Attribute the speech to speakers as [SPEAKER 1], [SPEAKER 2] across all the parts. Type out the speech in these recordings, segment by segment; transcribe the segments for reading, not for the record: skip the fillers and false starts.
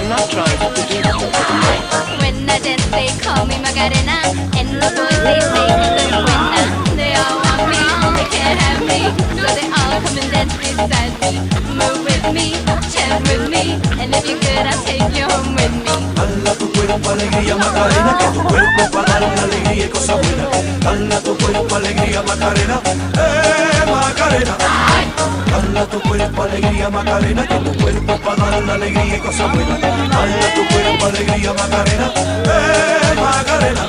[SPEAKER 1] am not trying to produce.
[SPEAKER 2] When I dance, they call me Macarena, and the boys they say I'm the winner. They all want me, they can't have me, so they all come and dance beside me. Move with me, chant with me, and if you're good, I'll take you home with me.
[SPEAKER 3] Dala tu cuerpo alegría Macarena, que tu cuerpo para dar una alegría y cosa buena. Dala tu cuerpo alegría Macarena, Macarena. Dala tu cuerpo alegría Macarena, que tu cuerpo para dar una alegría y cosa buena. Dala tu cuerpo alegría Macarena, Macarena.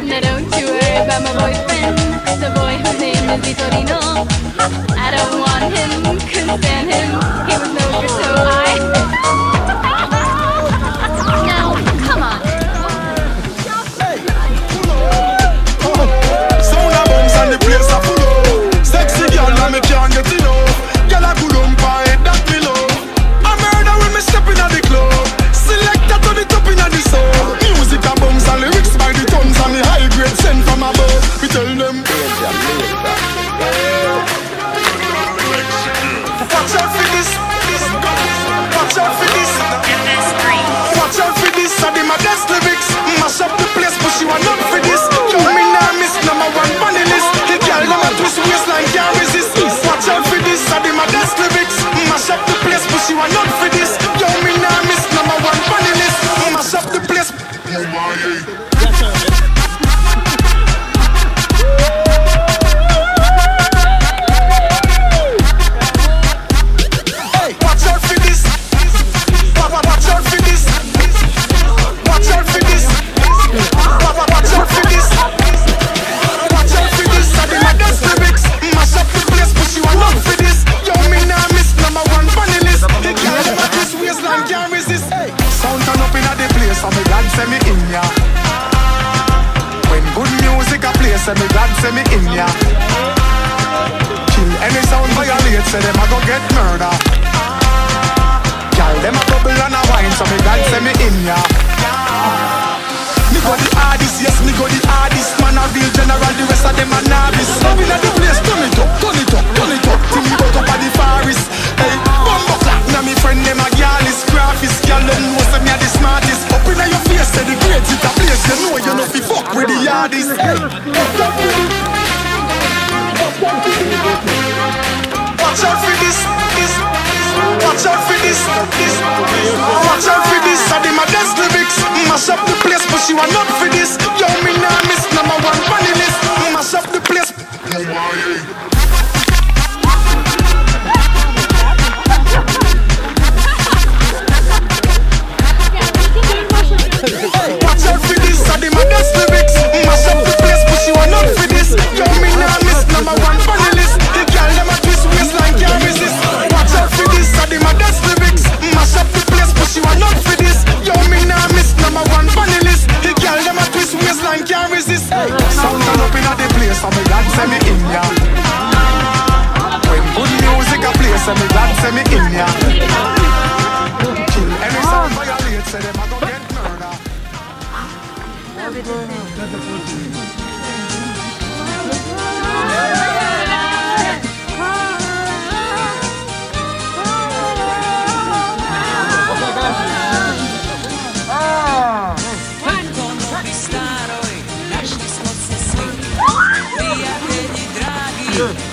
[SPEAKER 2] Now don't you worry about my boyfriend, the boy whose name is Vitorino. I don't want him, couldn't stand him, he was no good, so Now, come on.
[SPEAKER 4] Sound a bounce and the place a full up. Sexy girl and me can't get enough. Girl a good by it, that me love. I murder when me step in at the club. Selector to the top in at the soul. Music a bounce and lyrics by the tons and the high grade sent from above. We tell them watch out for this. Watch out for this. Watch out for this. I did my best lyrics. Mash up the place, but she want not for this. Yo, me nah miss number one funny list. The girl them a twist waistline can't resist. Watch out for this. I did my best lyrics. Mash up the place, but she want not for this. Yo, me nah miss number one funny list. Mash up the place. Say me glad, say me in ya. Kill any sound violate, say them a go get murder. Girl, them a bubble and a wine, so me glad, say me in ya. Me go the hardest, yes, me go the hardest. Man a real general, the rest of them a novice. Loving at the place, turn it up, turn it up, turn it up. Till me go up at the forest. Hey, bumbo clap, now me friend them a girl is graphist. Girl, them know say me a the smartest. Up inna your face, say the grades it a place. You know you know fi fuck with the hardest. Hey, watch out for this, this. Watch out for this, this. Watch out for this. I did my best lyrics. Mash up the place, but she want not for this. Yo, me nah miss number one funny list. Mash up the place. Watch out for this. I did my best lyrics. Mash up the place, but she want not for this. Yo, me nah miss number one funny list. The girl them a twist waistline can't resist. Watch out for this. I did my best lyrics. Mash up the place, but she want not for this. Yo, me nah miss number one funny list. The girl them a twist waistline can't resist. Sound turn up inna the place, so me glad say me in ya. When good music a play, so me glad say me in ya. Kill any sound violate, say them a go get murder.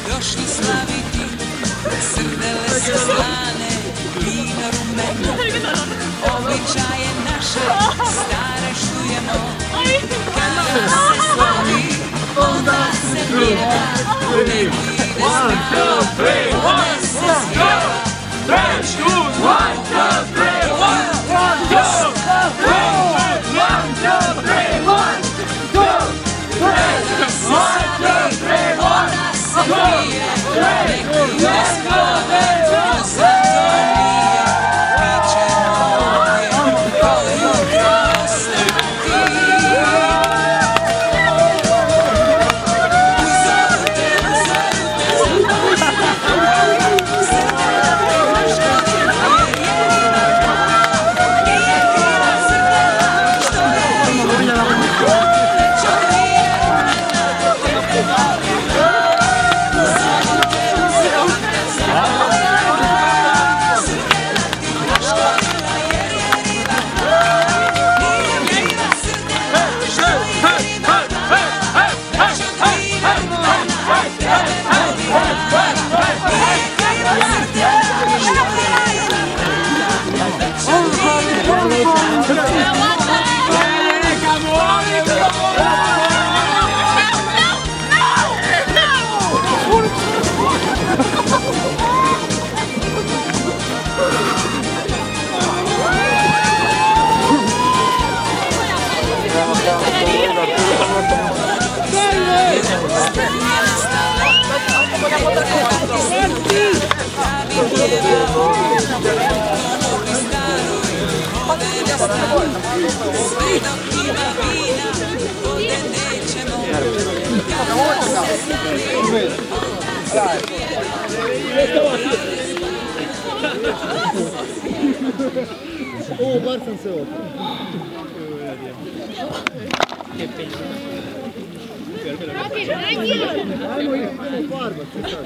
[SPEAKER 5] Došli slaviti, srdele su slane, vino rumeno, običaje naše, stare štujemo, kada se slavi, onda se pjeva, ne ide se onda se spjeva. 3, 2, 1, 2, 3, 1, 2, 3, 1, 2, 3, 1, 2, 3, 1, 2, 3, 1. Let's go,
[SPEAKER 6] O, bar sam se opet. Ajmo ih farbat se sad.